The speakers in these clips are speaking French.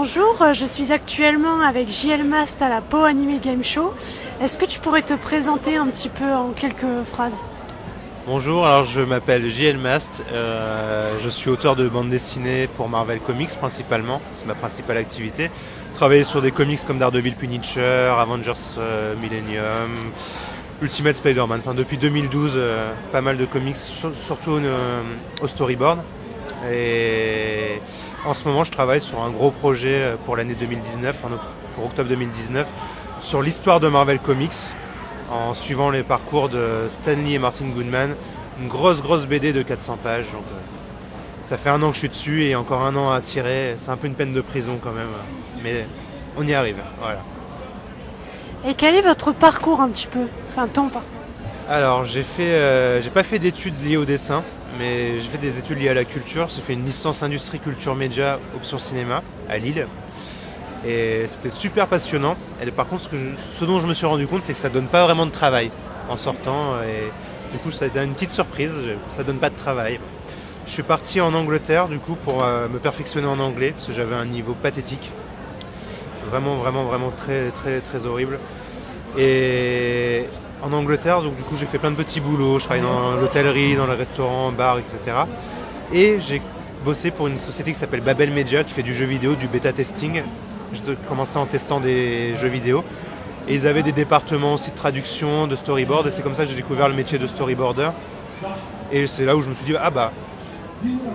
Bonjour, je suis actuellement avec JL Mast à la Pau Anime Game Show. Est-ce que tu pourrais te présenter un petit peu en quelques phrases? Bonjour, alors je m'appelle JL Mast, je suis auteur de bande dessinée pour Marvel Comics principalement, c'est ma principale activité. Travaillé sur des comics comme Daredevil Punisher, Avengers Millennium, Ultimate Spider-Man, enfin depuis 2012 pas mal de comics, surtout au storyboard. Et en ce moment je travaille sur un gros projet pour l'année 2019, pour octobre 2019, sur l'histoire de Marvel Comics, en suivant les parcours de Stan Lee et Martin Goodman. Une grosse BD de 400 pages. Donc, ça fait 1 an que je suis dessus et encore 1 an à tirer. C'est un peu une peine de prison quand même. Mais on y arrive. Voilà. Et quel est votre parcours un petit peu? Enfin, ton parcours. Alors, j'ai pas fait d'études liées au dessin, mais j'ai fait des études liées à la culture. J'ai fait une licence industrie culture média option cinéma à Lille. Et c'était super passionnant. Et par contre, ce dont je me suis rendu compte, c'est que ça donne pas vraiment de travail en sortant. Et du coup, ça a été une petite surprise. Ça donne pas de travail. Je suis parti en Angleterre du coup pour me perfectionner en anglais parce que j'avais un niveau pathétique. Vraiment très horrible. Et en Angleterre, donc du coup, j'ai fait plein de petits boulots. Je travaillais dans l'hôtellerie, dans le restaurant, bar, etc. Et j'ai bossé pour une société qui s'appelle Babel Media qui fait du jeu vidéo, du bêta testing. J'ai commencé en testant des jeux vidéo et ils avaient des départements aussi de traduction, de storyboard, et c'est comme ça que j'ai découvert le métier de storyboarder. Et c'est là où je me suis dit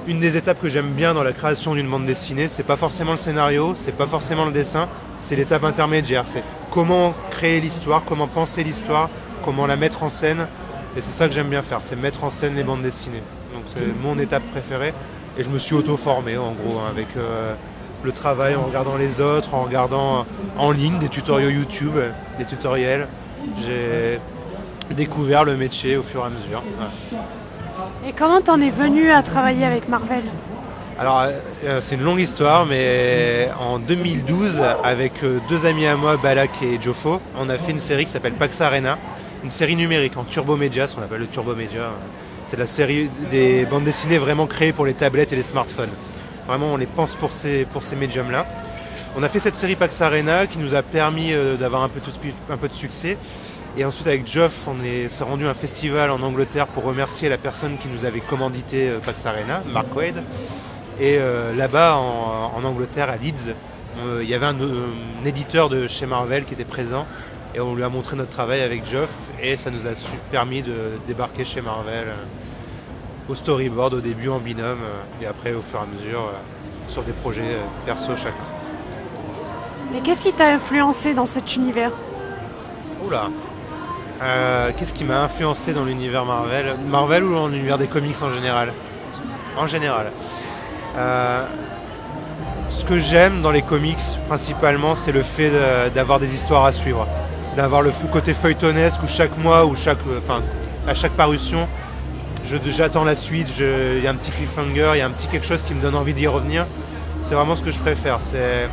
une des étapes que j'aime bien dans la création d'une bande dessinée, c'est pas forcément le scénario, c'est pas forcément le dessin, c'est l'étape intermédiaire, c'est comment créer l'histoire, comment penser l'histoire, comment la mettre en scène, et c'est ça que j'aime bien faire, c'est mettre en scène les bandes dessinées. Donc c'est mon étape préférée et je me suis auto-formé en gros avec le travail, en regardant les autres, en regardant en ligne des tutoriels YouTube, des tutoriels. J'ai découvert le métier au fur et à mesure. Ouais. Et comment t'en es venu à travailler avec Marvel? Alors, c'est une longue histoire, mais en 2012, avec 2 amis à moi, Balak et Jofo, on a fait une série qui s'appelle Pax Arena, une série numérique en Turbo Media, ce qu'on appelle le Turbo Media. C'est la série des bandes dessinées vraiment créées pour les tablettes et les smartphones. Vraiment, on les pense pour ces médiums-là. On a fait cette série Pax Arena qui nous a permis d'avoir un peu de succès. Et ensuite, avec Geoff, on s'est rendu à un festival en Angleterre pour remercier la personne qui nous avait commandité Pax Arena, Mark Wade. Et là-bas, en Angleterre, à Leeds, il y avait un éditeur de chez Marvel qui était présent. Et on lui a montré notre travail avec Geoff. Et ça nous a permis de débarquer chez Marvel. Au storyboard au début en binôme et après au fur et à mesure sur des projets perso chacun. Et qu'est-ce qui t'a influencé dans cet univers? Oula, qu'est-ce qui m'a influencé dans l'univers Marvel? Marvel ou dans l'univers des comics en général? En général. Ce que j'aime dans les comics principalement, c'est le fait d'avoir des histoires à suivre, d'avoir le côté feuilletonesque où chaque mois ou à chaque parution, j'attends la suite, il y a un petit cliffhanger, il y a un petit quelque chose qui me donne envie d'y revenir. C'est vraiment ce que je préfère. C'est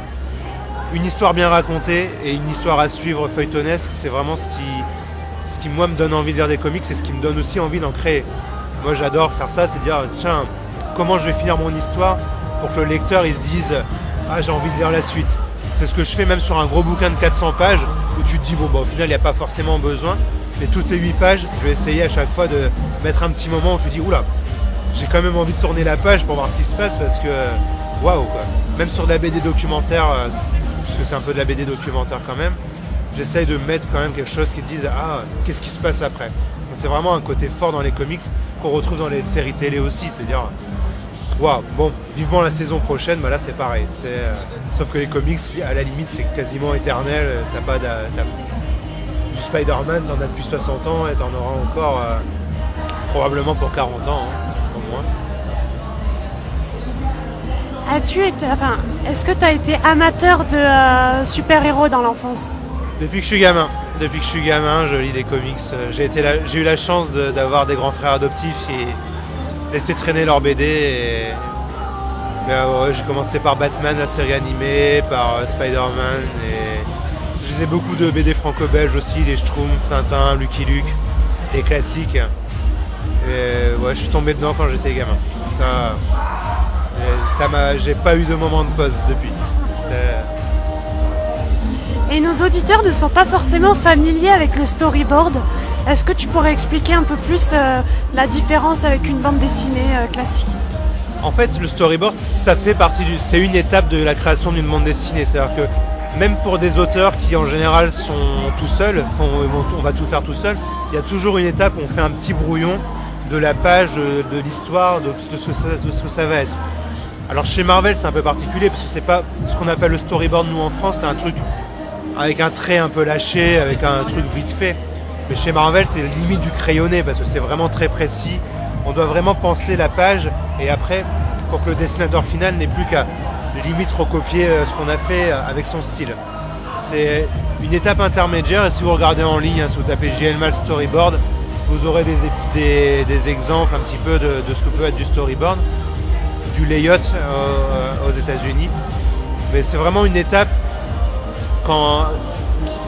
une histoire bien racontée et une histoire à suivre feuilletonesque. C'est vraiment ce qui moi me donne envie de lire des comics et ce qui me donne aussi envie d'en créer. Moi j'adore faire ça, c'est dire tiens, comment je vais finir mon histoire pour que le lecteur il se dise j'ai envie de lire la suite. C'est ce que je fais même sur un gros bouquin de 400 pages où tu te dis au final il n'y a pas forcément besoin. Mais toutes les 8 pages, je vais essayer à chaque fois de mettre un petit moment où tu dis oula, j'ai quand même envie de tourner la page pour voir ce qui se passe parce que waouh quoi. Même sur de la BD documentaire, parce que c'est un peu de la BD documentaire quand même, j'essaye de mettre quand même quelque chose qui te dise qu'est-ce qui se passe après. Donc, c'est vraiment un côté fort dans les comics qu'on retrouve dans les séries télé aussi, c'est-à-dire waouh, bon, vivement la saison prochaine, là c'est pareil. Sauf que les comics, à la limite, c'est quasiment éternel, du Spider-Man, t'en as depuis 60 ans et t'en auras encore probablement pour 40 ans, au moins. Est-ce que tu as été amateur de super-héros dans l'enfance? Depuis que je suis gamin, je lis des comics. J'ai eu la chance d'avoir des grands frères adoptifs qui laissaient traîner leurs BD. J'ai commencé par Batman, la série animée, par Spider-Man et je lisais beaucoup de BD franco-belges aussi, les Schtroumpfs, Tintin, Lucky Luke, les classiques. Et je suis tombé dedans quand j'étais gamin. J'ai pas eu de moment de pause depuis. Et nos auditeurs ne sont pas forcément familiers avec le storyboard. Est-ce que tu pourrais expliquer un peu plus la différence avec une bande dessinée classique ? En fait, le storyboard, ça fait partie c'est une étape de la création d'une bande dessinée. C'est-à-dire que même pour des auteurs qui en général sont tout seuls, on va tout faire tout seul, il y a toujours une étape où on fait un petit brouillon de la page, de l'histoire, de ce que ça va être. Alors chez Marvel, c'est un peu particulier parce que c'est pas ce qu'on appelle le storyboard, nous en France, c'est un truc avec un trait un peu lâché, avec un truc vite fait. Mais chez Marvel, c'est limite du crayonné parce que c'est vraiment très précis. On doit vraiment penser la page et après, pour que le dessinateur final n'ait plus qu'à limite recopier ce qu'on a fait avec son style. C'est une étape intermédiaire et si vous regardez en ligne, si vous tapez JLMAL Storyboard, vous aurez des exemples un petit peu de ce que peut être du storyboard, du layout aux États-Unis. Mais c'est vraiment une étape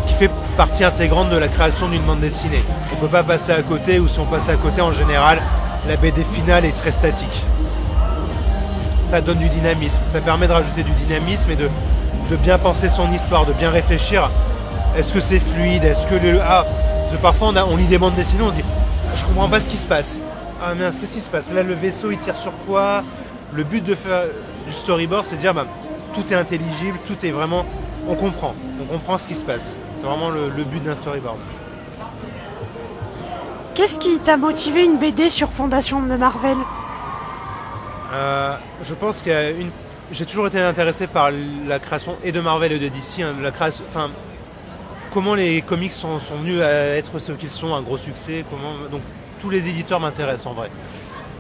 qui fait partie intégrante de la création d'une bande dessinée. On ne peut pas passer à côté, ou si on passe à côté, en général, la BD finale est très statique. Ça donne du dynamisme, ça permet de rajouter du dynamisme et de bien penser son histoire, de bien réfléchir. Est-ce que c'est fluide? Est-ce que parfois on lit des bandes dessinées, on se dit je comprends pas ce qui se passe. Ah mince, qu'est-ce qui se passe? Là le vaisseau il tire sur quoi? Le but de faire du storyboard, c'est de dire tout est intelligible, tout est vraiment. On comprend ce qui se passe. C'est vraiment le but d'un storyboard. Qu'est-ce qui t'a motivé une BD sur fondation de Marvel? Je pense qu'il y a j'ai toujours été intéressé par la création et de Marvel et de DC, comment les comics sont venus à être ce qu'ils sont, un gros succès, donc tous les éditeurs m'intéressent en vrai.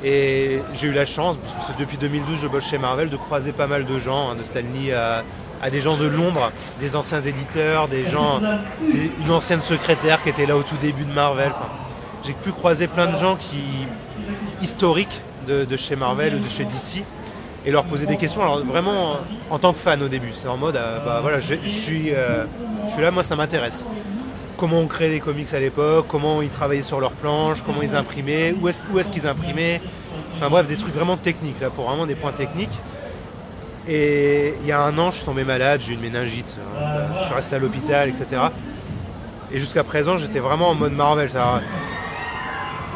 Et j'ai eu la chance, parce que depuis 2012 je bosse chez Marvel, de croiser pas mal de gens, de Stan Lee à des gens de l'ombre, des anciens éditeurs, une ancienne secrétaire qui était là au tout début de Marvel. J'ai pu croiser plein de gens historiques de chez Marvel ou de chez DC et leur poser des questions. Alors vraiment en tant que fan au début, c'est en mode je suis là, moi ça m'intéresse. Comment on crée des comics à l'époque, comment ils travaillaient sur leurs planches, comment ils imprimaient, où est-ce qu'ils imprimaient. Enfin bref, des trucs vraiment techniques, là, pour vraiment des points techniques. Et il y a un an, je suis tombé malade, j'ai eu une méningite, je suis resté à l'hôpital, etc. Et jusqu'à présent, j'étais vraiment en mode Marvel.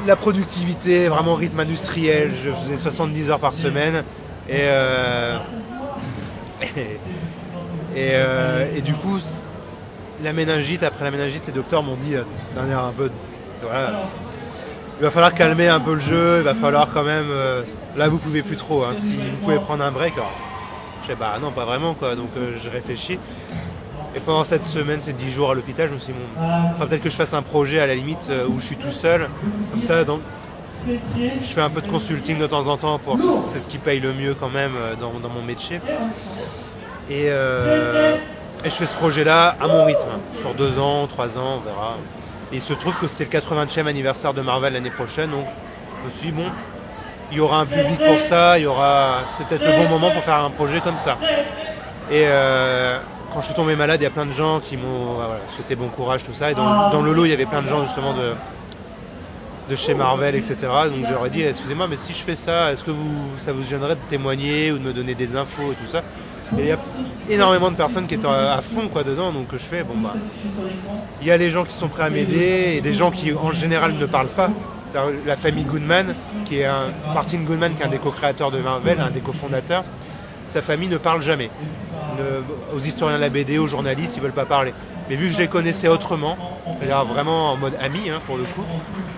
La productivité, vraiment rythme industriel, je faisais 70 heures par semaine. Et du coup, après la méningite, les docteurs m'ont dit d'un air un peu, voilà, il va falloir calmer un peu le jeu, il va falloir quand même, là vous pouvez plus trop, si vous pouvez prendre un break. Alors, je sais non, pas vraiment quoi, donc je réfléchis. Et pendant cette semaine, ces 10 jours à l'hôpital, je me suis dit peut-être que je fasse un projet à la limite où je suis tout seul, comme ça. Je fais un peu de consulting de temps en temps, c'est ce qui paye le mieux quand même dans mon métier. Et je fais ce projet-là à mon rythme, sur 2 ans, 3 ans, on verra. Et il se trouve que c'était le 80e anniversaire de Marvel l'année prochaine, donc je me suis dit il y aura un public pour ça, c'est peut-être le bon moment pour faire un projet comme ça. Et quand je suis tombé malade, il y a plein de gens qui m'ont souhaité bon courage, tout ça. Et dans le lot, il y avait plein de gens justement de chez Marvel, etc. Donc je leur ai dit, excusez-moi, mais si je fais ça, est-ce que ça vous gênerait de témoigner ou de me donner des infos et tout ça? Et il y a énormément de personnes qui étaient à fond dedans, donc je fais, il y a les gens qui sont prêts à m'aider et des gens qui en général ne parlent pas. La famille Goodman, Martin Goodman, qui est un des co-créateurs de Marvel, un des cofondateurs, sa famille ne parle jamais. Aux historiens de la BD, aux journalistes, ils ne veulent pas parler. Mais vu que je les connaissais autrement, c'est-à-dire vraiment en mode ami pour le coup,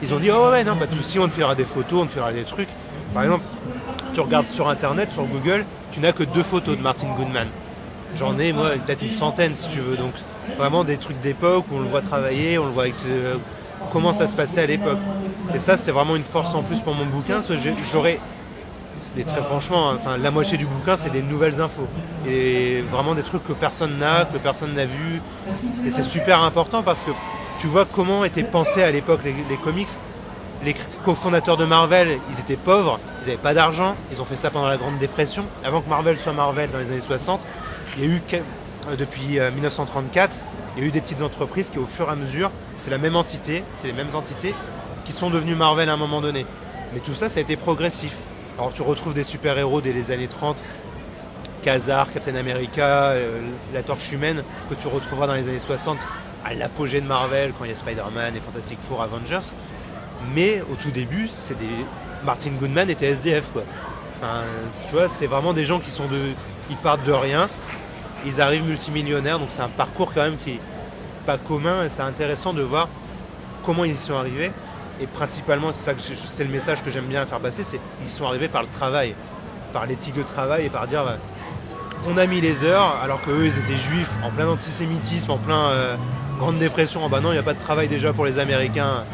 ils ont dit non, pas de souci, on te fera des photos, on te fera des trucs. Par exemple, tu regardes sur internet, sur Google, tu n'as que 2 photos de Martin Goodman. J'en ai moi peut-être une centaine si tu veux, donc vraiment des trucs d'époque où on le voit travailler, on le voit avec comment ça se passait à l'époque. Et ça c'est vraiment une force en plus pour mon bouquin, parce que j'aurais. Et très franchement, la moitié du bouquin, c'est des nouvelles infos. Et vraiment des trucs que personne n'a vu. Et c'est super important parce que tu vois comment étaient pensés à l'époque les comics. Les cofondateurs de Marvel, ils étaient pauvres, ils n'avaient pas d'argent. Ils ont fait ça pendant la Grande Dépression. Avant que Marvel soit Marvel dans les années 60, il y a eu, depuis 1934, il y a eu des petites entreprises qui, au fur et à mesure, c'est les mêmes entités qui sont devenues Marvel à un moment donné. Mais tout ça, ça a été progressif. Alors tu retrouves des super-héros dès les années 30 Khazar, Captain America, la Torche Humaine, que tu retrouveras dans les années 60 à l'apogée de Marvel, quand il y a Spider-Man et Fantastic Four, Avengers. Mais au tout début, Martin Goodman était SDF, quoi. Enfin, tu vois, c'est vraiment des gens ils partent de rien, ils arrivent multimillionnaires, donc c'est un parcours quand même qui est pas commun, et c'est intéressant de voir comment ils y sont arrivés. Et principalement, c'est le message que j'aime bien faire passer, c'est qu'ils y sont arrivés par le travail, par l'éthique de travail, et par dire on a mis les heures, alors qu'eux ils étaient juifs, en plein antisémitisme, en plein grande dépression. Oh bah non, il n'y a pas de travail déjà pour les Américains,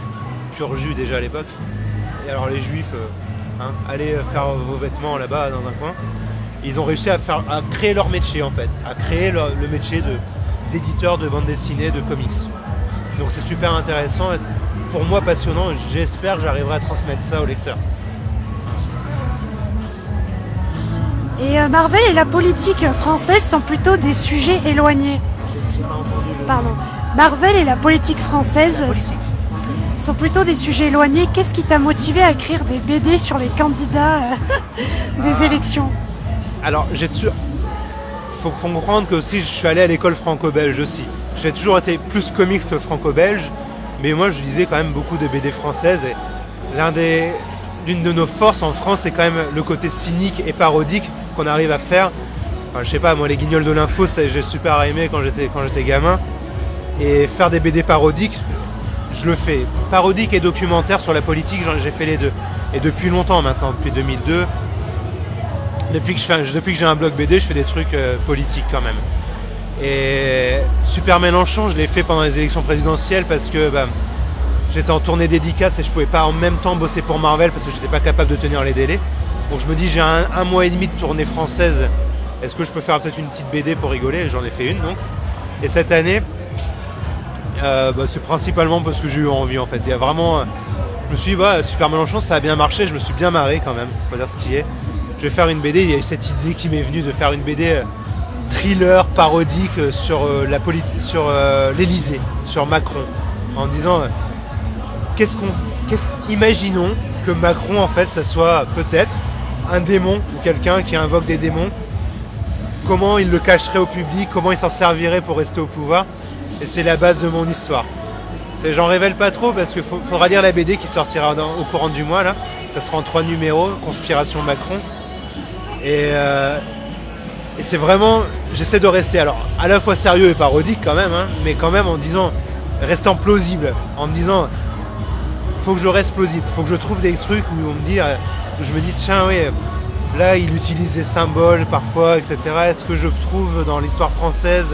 pur jus déjà à l'époque. Et alors les juifs, allez faire vos vêtements là-bas dans un coin. Ils ont réussi à créer leur métier en fait, à créer le métier d'éditeur de bande dessinée, de comics. Donc c'est super intéressant, et pour moi passionnant, et j'espère que j'arriverai à transmettre ça aux lecteurs. Et Marvel et la politique française sont plutôt des sujets éloignés. J'ai pas entendu le... Pardon. Marvel et la politique française sont plutôt des sujets éloignés. Qu'est-ce qui t'a motivé à écrire des BD sur les candidats des élections? Alors, faut comprendre que aussi je suis allé à l'école franco-belge aussi. J'ai toujours été plus comics que franco-belge, mais moi je lisais quand même beaucoup de BD françaises. Et l'une de nos forces en France, c'est quand même le côté cynique et parodique qu'on arrive à faire. Enfin, je sais pas, moi les Guignols de l'info, j'ai super aimé quand j'étais gamin. Et faire des BD parodiques, je le fais. Parodique et documentaire sur la politique, j'ai fait les deux. Et depuis longtemps maintenant, depuis 2002. Depuis que j'ai un blog BD, je fais des trucs politiques quand même. Et Super Mélenchon, je l'ai fait pendant les élections présidentielles parce que j'étais en tournée dédicace et je pouvais pas en même temps bosser pour Marvel parce que j'étais pas capable de tenir les délais. Donc je me dis, j'ai un mois et demi de tournée française, est-ce que je peux faire peut-être une petite BD pour rigoler? J'en ai fait une donc. Et cette année, c'est principalement parce que j'ai eu envie en fait. Il y a vraiment, je me suis dit, Super Mélenchon, ça a bien marché, je me suis bien marré quand même, faut dire ce qui est. Je vais faire une BD, il y a eu cette idée qui m'est venue de faire une BD thriller parodique sur la politique, sur l'Elysée, sur Macron, en disant imaginons que Macron en fait ça soit peut-être un démon ou quelqu'un qui invoque des démons. Comment il le cacherait au public, comment il s'en servirait pour rester au pouvoir, et c'est la base de mon histoire. J'en révèle pas trop parce qu'il faudra lire la BD qui sortira au courant du mois là. Ça sera en 3 numéros, Conspiration Macron. Et c'est vraiment, j'essaie de rester alors à la fois sérieux et parodique quand même, mais quand même en restant plausible, en me disant faut que je reste plausible, faut que je trouve des trucs où je me dis tiens oui, là il utilise des symboles parfois, etc. Est-ce que je trouve dans l'histoire française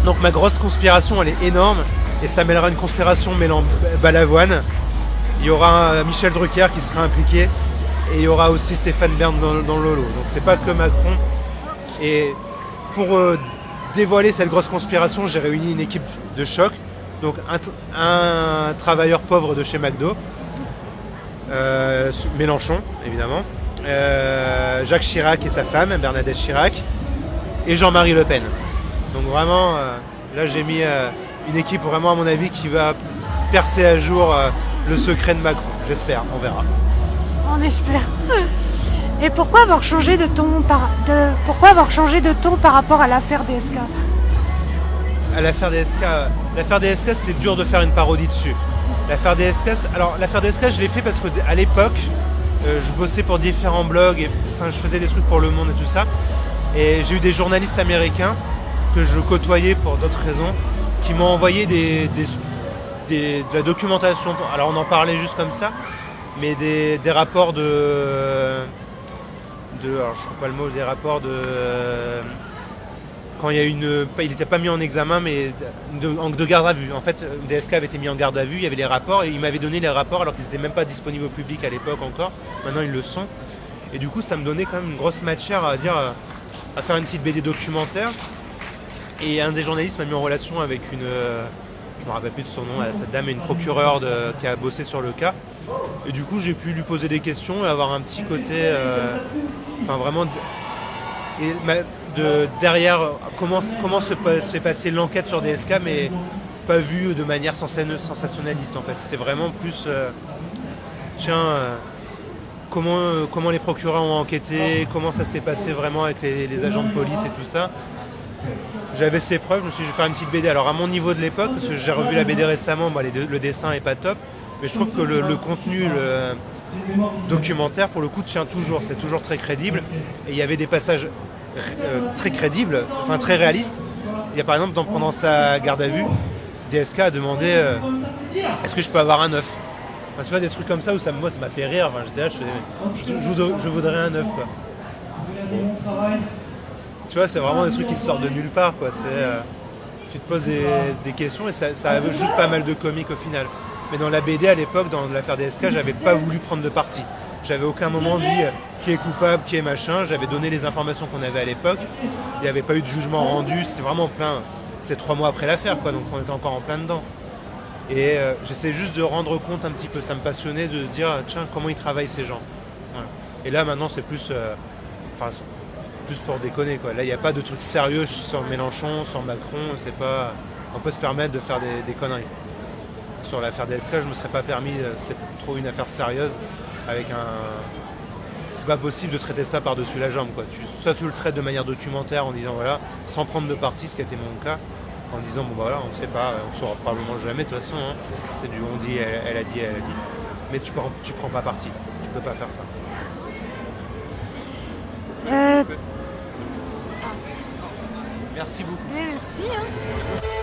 Donc ma grosse conspiration elle est énorme et ça mêlera une conspiration mêlant Balavoine. Il y aura Michel Drucker qui sera impliqué. Et il y aura aussi Stéphane Bern dans le lot. Donc c'est pas que Macron. Et pour dévoiler cette grosse conspiration, j'ai réuni une équipe de choc. Donc un travailleur pauvre de chez McDo, Mélenchon évidemment, Jacques Chirac et sa femme, Bernadette Chirac, et Jean-Marie Le Pen. Donc vraiment, là j'ai mis une équipe vraiment à mon avis qui va percer à jour le secret de Macron. J'espère, on verra. On espère. Et pourquoi avoir changé de ton par rapport à l'affaire DSK? À l'affaire DSK, c'était dur de faire une parodie dessus. L'affaire DSK, je l'ai fait parce qu'à l'époque, je bossais pour différents blogs, je faisais des trucs pour Le Monde et tout ça. Et j'ai eu des journalistes américains que je côtoyais pour d'autres raisons, qui m'ont envoyé de la documentation. Alors on en parlait juste comme ça. Mais des rapports alors je trouve pas le mot, des rapports quand il y a il n'était pas mis en examen, mais de garde à vue. En fait, DSK avait été mis en garde à vue, il y avait les rapports, et il m'avait donné les rapports alors qu'ils n'étaient même pas disponibles au public à l'époque encore. Maintenant ils le sont. Et du coup ça me donnait quand même une grosse matière à faire une petite BD documentaire. Et un des journalistes m'a mis en relation avec je me rappelle plus de son nom, cette dame est une procureure qui a bossé sur le cas. Et du coup j'ai pu lui poser des questions et avoir un petit côté vraiment derrière comment s'est passée l'enquête sur DSK, mais pas vu de manière sensationnaliste en fait. C'était vraiment plus comment les procureurs ont enquêté, comment ça s'est passé vraiment avec les agents de police et tout ça. J'avais ces preuves, je me suis dit je vais faire une petite BD. Alors à mon niveau de l'époque, parce que j'ai revu la BD récemment, le dessin est pas top, mais je trouve que le contenu, le documentaire pour le coup tient toujours, c'est toujours très crédible. Et il y avait des passages très crédibles, enfin très réalistes. Il y a par exemple pendant sa garde à vue, DSK a demandé est-ce que je peux avoir un œuf. Enfin, tu vois, des trucs comme ça où moi ça m'a fait rire. Enfin, j'étais là, je voudrais un œuf quoi. Bon. Tu vois, c'est vraiment des trucs qui sortent de nulle part quoi. Tu te poses des questions et ça ajoute pas mal de comique au final. Mais dans la BD à l'époque, dans l'affaire DSK, j'avais pas voulu prendre de parti. J'avais aucun moment dit qui est coupable, qui est machin. J'avais donné les informations qu'on avait à l'époque. Il n'y avait pas eu de jugement rendu. C'était vraiment plein. C'est 3 mois après l'affaire quoi, donc on était encore en plein dedans. Et j'essaie juste de rendre compte un petit peu, ça me passionnait de dire tiens comment ils travaillent ces gens. Voilà. Et là maintenant c'est plus pour déconner quoi. Là il n'y a pas de trucs sérieux sur Mélenchon, sur Macron, c'est pas. On peut se permettre de faire des conneries. Sur l'affaire DSK, je me serais pas permis, c'est trop une affaire sérieuse avec c'est pas possible de traiter ça par-dessus la jambe quoi. Soit tu le traites de manière documentaire en disant voilà, sans prendre de parti, ce qui a été mon cas. En disant bon bah voilà, on ne sait pas, on ne saura probablement jamais de toute façon, hein. C'est du on dit, elle a dit. Mais tu prends pas parti, tu peux pas faire ça. Euh... Merci beaucoup. Merci. Hein.